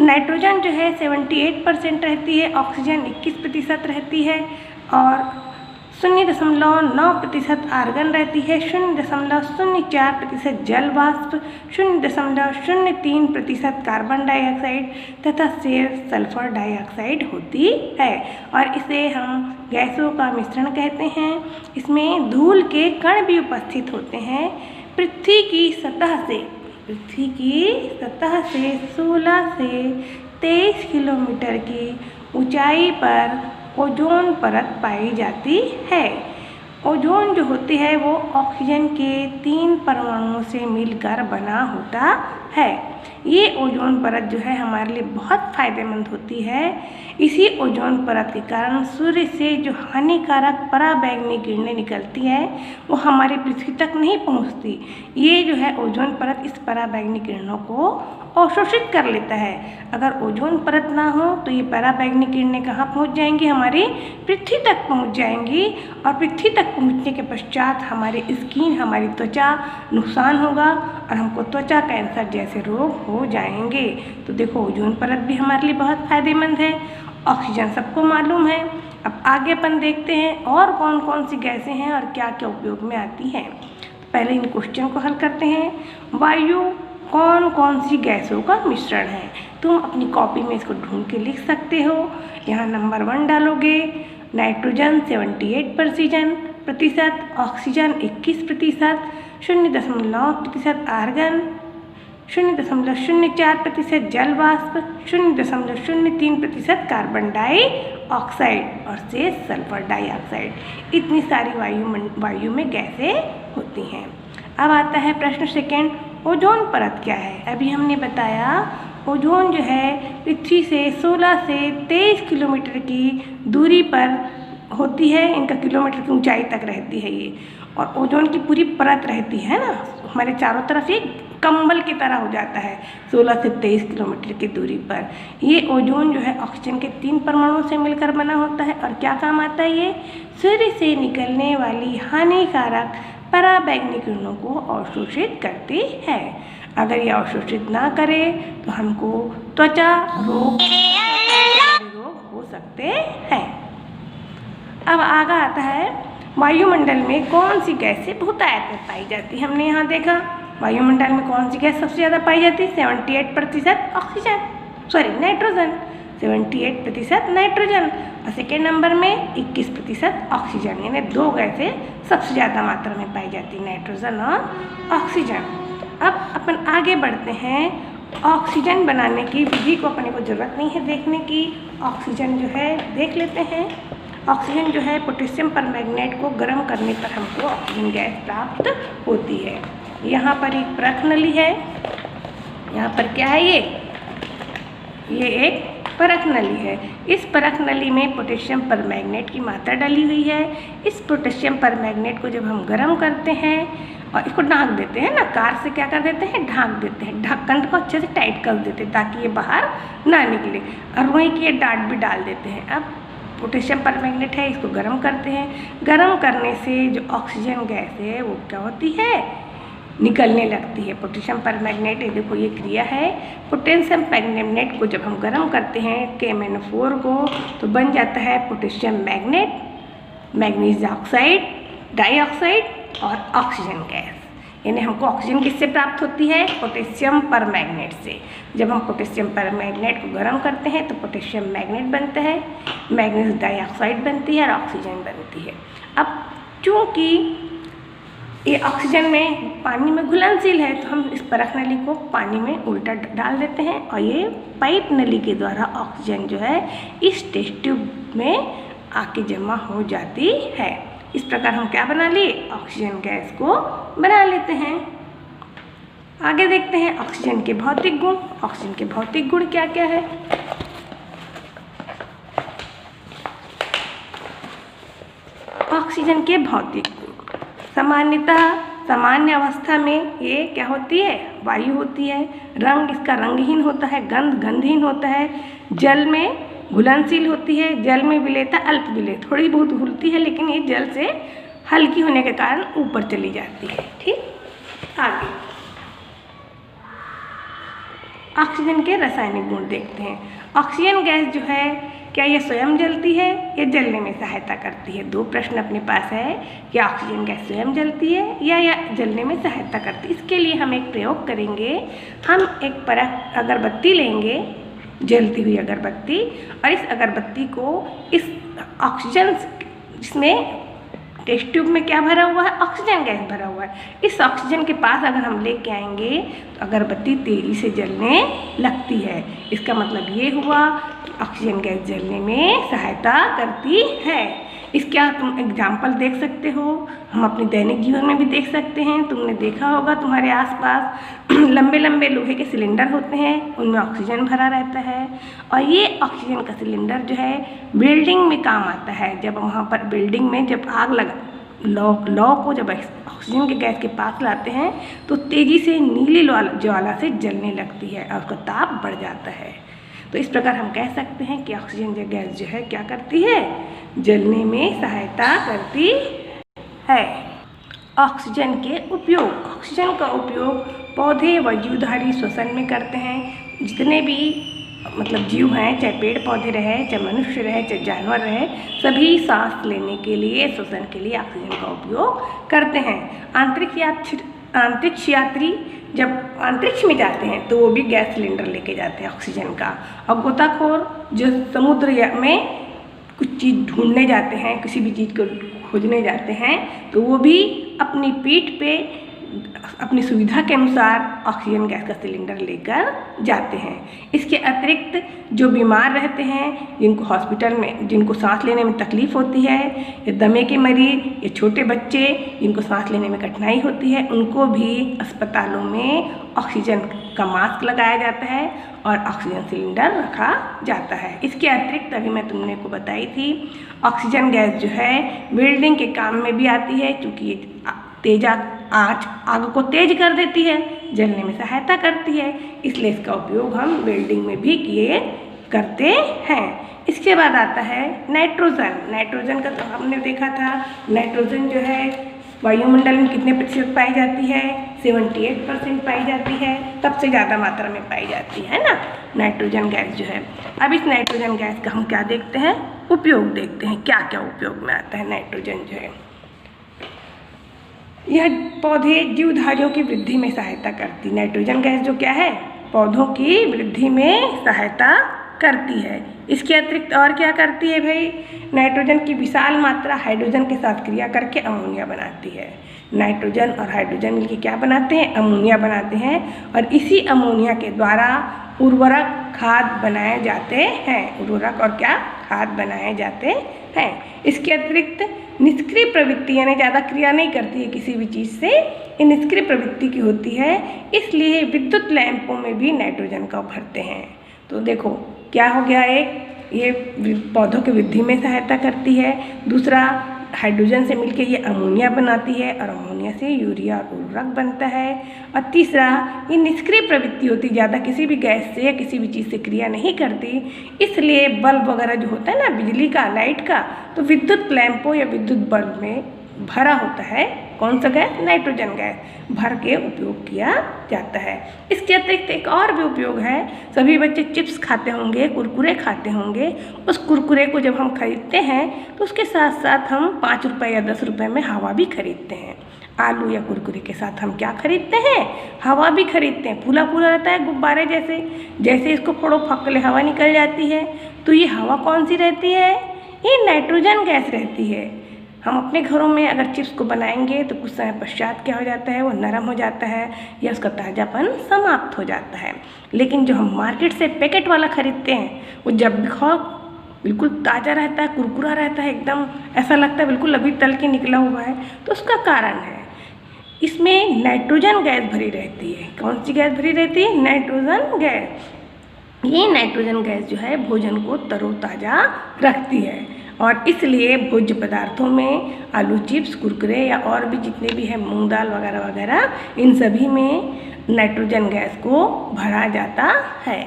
Nitrogen जो है 78% रहती है, ऑक्सीजन 21% रहती है और 0.9% आर्गन रहती है, 0.04% जल वाष्प, 0.03% कार्बन डाइऑक्साइड तथा शेष सल्फर डाइऑक्साइड होती है। और इसे हम गैसों का मिश्रण कहते हैं। इसमें धूल के कण भी उपस्थित होते हैं। पृथ्वी की सतह से 16 से 23 किलोमीटर की ऊंचाई पर ओजोन परत पाई जाती है। ओजोन जो होती है वो ऑक्सीजन के 3 परमाणुओं से मिलकर बना होता है। ये ओजोन परत जो है हमारे लिए बहुत फ़ायदेमंद होती है। इसी ओजोन परत के कारण सूर्य से जो हानिकारक पराबैंगनी किरणें निकलती हैं वो हमारी पृथ्वी तक नहीं पहुंचती। ये जो है ओजोन परत इस पराबैंगनी किरणों को अवशोषित कर लेता है। अगर ओजोन परत ना हो तो ये पराबैंगनी किरणें कहाँ पहुंच जाएंगी? हमारी पृथ्वी तक पहुंच जाएंगी और पृथ्वी तक पहुंचने के पश्चात हमारी स्किन, हमारी त्वचा नुकसान होगा और हमको त्वचा कैंसर जैसे रोग हो जाएंगे। तो देखो ओजोन परत भी हमारे लिए बहुत फ़ायदेमंद है। ऑक्सीजन सबको मालूम है। अब आगे अपन देखते हैं और कौन कौन सी गैसें हैं और क्या क्या उपयोग में आती हैं। पहले इन क्वेश्चन को हल करते हैं। वायु कौन कौन सी गैसों का मिश्रण है? तुम अपनी कॉपी में इसको ढूंढ के लिख सकते हो। यहाँ नंबर 1 डालोगे, नाइट्रोजन 78%, ऑक्सीजन 21%, 0.9% आर्गन, 0.04% जल वाष्प, 0.03% कार्बन डाइऑक्साइड और शेष सल्फर डाइऑक्साइड। इतनी सारी वायु में गैसें होती हैं। अब आता है प्रश्न सेकेंड, ओजोन परत क्या है? अभी हमने बताया ओजोन जो है पृथ्वी से 16 से 23 किलोमीटर की दूरी पर होती है। इनका किलोमीटर की ऊंचाई तक रहती है ये। और ओजोन की पूरी परत रहती है ना, हमारे चारों तरफ ये कंबल की तरह हो जाता है 16 से 23 किलोमीटर की दूरी पर। ये ओजोन जो है ऑक्सीजन के 3 परमाणुओं से मिलकर बना होता है। और क्या काम आता है ये? सूर्य से निकलने वाली हानिकारक पराबैंगनी किरणों को अवशोषित करती है। अगर ये अवशोषित ना करे तो हमको त्वचा रोग हो सकते हैं। अब आगे आता है वायुमंडल में कौन सी गैसें बहुतायत में पाई जाती है। हमने यहाँ देखा वायुमंडल में कौन सी गैस सबसे ज़्यादा पाई जाती है? 78% नाइट्रोजन, 78% नाइट्रोजन और सेकेंड नंबर में 21% ऑक्सीजन। यानी 2 गैसें सबसे ज़्यादा मात्रा में पाई जाती है, नाइट्रोजन और ऑक्सीजन। अब अपन आगे बढ़ते हैं। ऑक्सीजन बनाने की विधि को अपने को ज़रूरत नहीं है देखने की। ऑक्सीजन जो है देख लेते हैं। ऑक्सीजन जो है पोटेशियम परमैंगनेट को गर्म करने पर हमको ऑक्सीजन गैस प्राप्त होती है। यहाँ पर एक परख नली है। यहाँ पर क्या है ये एक परख नली है। इस परख नली में पोटेशियम परमैंगनेट की मात्रा डली हुई है। इस पोटेशियम परमैंगनेट को जब हम गर्म करते हैं और इसको ढाँक देते हैं ना, कार से क्या कर देते हैं? ढाँक देते हैं। ढक्कन को अच्छे से टाइट कर देते हैं ताकि ये बाहर ना निकले और वहीं की ये डाट भी डाल देते हैं। अब पोटेशियम परमैंगनेट है, इसको गर्म करते हैं। गर्म करने से जो ऑक्सीजन गैस है वो क्या होती है? निकलने लगती है। पोटेशियम परमैंगनेट, ये देखो ये क्रिया है। पोटेशियम परमैंगनेट को जब हम गर्म करते हैं KMnO4 को तो बन जाता है potassium magnet, manganese oxide, dioxide और ऑक्सीजन गैस। यानी हमको ऑक्सीजन किससे प्राप्त होती है? पोटेशियम परमैंगनेट से। जब हम पोटेशियम परमैंगनेट को गर्म करते हैं तो पोटेशियम मैग्नेट बनता है, मैग्नीज डाइऑक्साइड बनती है और ऑक्सीजन बनती है। अब चूँकि ये ऑक्सीजन में पानी में घुलनशील है तो हम इस परख नली को पानी में उल्टा डाल देते हैं और ये पाइप नली के द्वारा ऑक्सीजन जो है इस टेस्ट ट्यूब में आके जमा हो जाती है। इस प्रकार हम क्या बना लिए? ऑक्सीजन गैस को बना लेते हैं। आगे देखते हैं ऑक्सीजन के भौतिक गुण। ऑक्सीजन के भौतिक गुण क्या क्या है? ऑक्सीजन के भौतिक गुण सामान्यतः सामान्य अवस्था में ये क्या होती है? वायु होती है। रंग इसका रंगहीन होता है, गंध गंधहीन होता है। जल में घुलनशील होती है, जल में विलेयता अल्प विलेय, थोड़ी बहुत घुलती है लेकिन ये जल से हल्की होने के कारण ऊपर चली जाती है। ठीक, आगे ऑक्सीजन के रासायनिक गुण देखते हैं। ऑक्सीजन गैस जो है क्या ये स्वयं जलती है या जलने में सहायता करती है? दो प्रश्न अपने पास है कि ऑक्सीजन गैस स्वयं जलती है या जलने में सहायता करती है। इसके लिए हम एक प्रयोग करेंगे। हम एक अगरबत्ती लेंगे, जलती हुई अगरबत्ती, और इस अगरबत्ती को इस ऑक्सीजन, जिसमें टेस्ट ट्यूब में क्या भरा हुआ है? ऑक्सीजन गैस भरा हुआ है। इस ऑक्सीजन के पास अगर हम लेके आएंगे तो अगरबत्ती तेजी से जलने लगती है। इसका मतलब ये हुआ कि ऑक्सीजन गैस जलने में सहायता करती है। इसका तुम एग्जाम्पल देख सकते हो, हम अपने दैनिक जीवन में भी देख सकते हैं। तुमने देखा होगा तुम्हारे आसपास लंबे लंबे लोहे के सिलेंडर होते हैं, उनमें ऑक्सीजन भरा रहता है, और ये ऑक्सीजन का सिलेंडर जो है बिल्डिंग में काम आता है। जब वहाँ पर बिल्डिंग में जब आग लगा लौ को जब ऑक्सीजन के गैस के पास लाते हैं तो तेज़ी से नीली ज्वाला से जलने लगती है और उसका ताप बढ़ जाता है। तो इस प्रकार हम कह सकते हैं कि ऑक्सीजन गैस जो है क्या करती है? जलने में सहायता करती है। ऑक्सीजन के उपयोग। ऑक्सीजन का उपयोग पौधे व जीवधारी श्वसन में करते हैं। जितने भी मतलब जीव हैं, चाहे पेड़ पौधे रहे, चाहे मनुष्य रहे, चाहे जानवर रहे, सभी सांस लेने के लिए, श्वसन के लिए ऑक्सीजन का उपयोग करते हैं। अंतरिक्ष यात्री जब अंतरिक्ष में जाते हैं तो वो भी गैस सिलेंडर लेके जाते हैं ऑक्सीजन का। और गोताखोर जो समुद्र में कुछ चीज़ ढूंढने जाते हैं, किसी भी चीज़ को खोजने जाते हैं, तो वो भी अपनी पीठ पे अपनी सुविधा के अनुसार ऑक्सीजन गैस का सिलेंडर लेकर जाते हैं। इसके अतिरिक्त जो बीमार रहते हैं, जिनको हॉस्पिटल में, जिनको सांस लेने में तकलीफ़ होती है, या दमे के मरीज, या छोटे बच्चे जिनको सांस लेने में कठिनाई होती है, उनको भी अस्पतालों में ऑक्सीजन का मास्क लगाया जाता है और ऑक्सीजन सिलेंडर रखा जाता है। इसके अतिरिक्त अभी मैं तुमने को बताई थी, ऑक्सीजन गैस जो है बिल्डिंग के काम में भी आती है, क्योंकि आग को तेज कर देती है, जलने में सहायता करती है, इसलिए इसका उपयोग हम बिल्डिंग में भी किए करते हैं। इसके बाद आता है नाइट्रोजन। नाइट्रोजन का तो हमने देखा था, नाइट्रोजन जो है वायुमंडल में कितने प्रतिशत पाई जाती है? 78% पाई जाती है, सबसे ज़्यादा मात्रा में पाई जाती है ना नाइट्रोजन गैस जो है। अब इस नाइट्रोजन गैस का हम क्या देखते हैं? उपयोग देखते हैं, क्या क्या उपयोग में आता है नाइट्रोजन जो है। यह पौधे जीवधारियों की वृद्धि में सहायता करती। नाइट्रोजन गैस जो क्या है? पौधों की वृद्धि में सहायता करती है। इसके अतिरिक्त और क्या करती है भाई? नाइट्रोजन की विशाल मात्रा हाइड्रोजन के साथ क्रिया करके अमोनिया बनाती है। नाइट्रोजन और हाइड्रोजन मिलकर क्या बनाते हैं? अमोनिया बनाते हैं, और इसी अमोनिया के द्वारा उर्वरक खाद बनाए जाते हैं। उर्वरक और क्या? खाद बनाए जाते हैं। इसके अतिरिक्त निष्क्रिय प्रवृत्ति, यानी ज़्यादा क्रिया नहीं करती है किसी भी चीज़ से, ये निष्क्रिय प्रवृत्ति की होती है, इसलिए विद्युत लैंपों में भी नाइट्रोजन का भरते हैं। तो देखो क्या हो गया, एक ये पौधों की वृद्धि में सहायता करती है, दूसरा हाइड्रोजन से मिलकर ये अमोनिया बनाती है और अमोनिया से यूरिया और उर्वरक बनता है, और तीसरा ये निष्क्रिय प्रवृत्ति होती, ज़्यादा किसी भी गैस से या किसी भी चीज़ से क्रिया नहीं करती, इसलिए बल्ब वगैरह जो होता है ना बिजली का, लाइट का, तो विद्युत लैंपों या विद्युत बल्ब में भरा होता है कौन सा गैस? नाइट्रोजन गैस भर के उपयोग किया जाता है। इसके अतिरिक्त एक और भी उपयोग है, सभी बच्चे चिप्स खाते होंगे, कुरकुरे खाते होंगे, उस कुरकुरे को जब हम खरीदते हैं तो उसके साथ साथ हम 5 रुपये या 10 रुपये में हवा भी खरीदते हैं। आलू या कुरकुरे के साथ हम क्या खरीदते हैं? हवा भी खरीदते हैं। फूला फूला रहता है गुब्बारे जैसे, जैसे इसको फोड़ो फकले हवा निकल जाती है, तो ये हवा कौन सी रहती है? ये नाइट्रोजन गैस रहती है। हम अपने घरों में अगर चिप्स को बनाएंगे तो कुछ समय पश्चात क्या हो जाता है? वो नरम हो जाता है या उसका ताज़ापन समाप्त हो जाता है। लेकिन जो हम मार्केट से पैकेट वाला खरीदते हैं, वो जब भी खाओ बिल्कुल ताज़ा रहता है, कुरकुरा रहता है, एकदम ऐसा लगता है बिल्कुल अभी तल के निकला हुआ है। तो उसका कारण है इसमें नाइट्रोजन गैस भरी रहती है। कौन सी गैस भरी रहती है? Nitrogen gas. ये नाइट्रोजन गैस जो है भोजन को तरोताज़ा रखती है, और इसलिए भोज्य पदार्थों में आलू चिप्स, कुरकुरे या और भी जितने भी हैं, मूंग दाल वगैरह वगैरह, इन सभी में नाइट्रोजन गैस को भरा जाता है।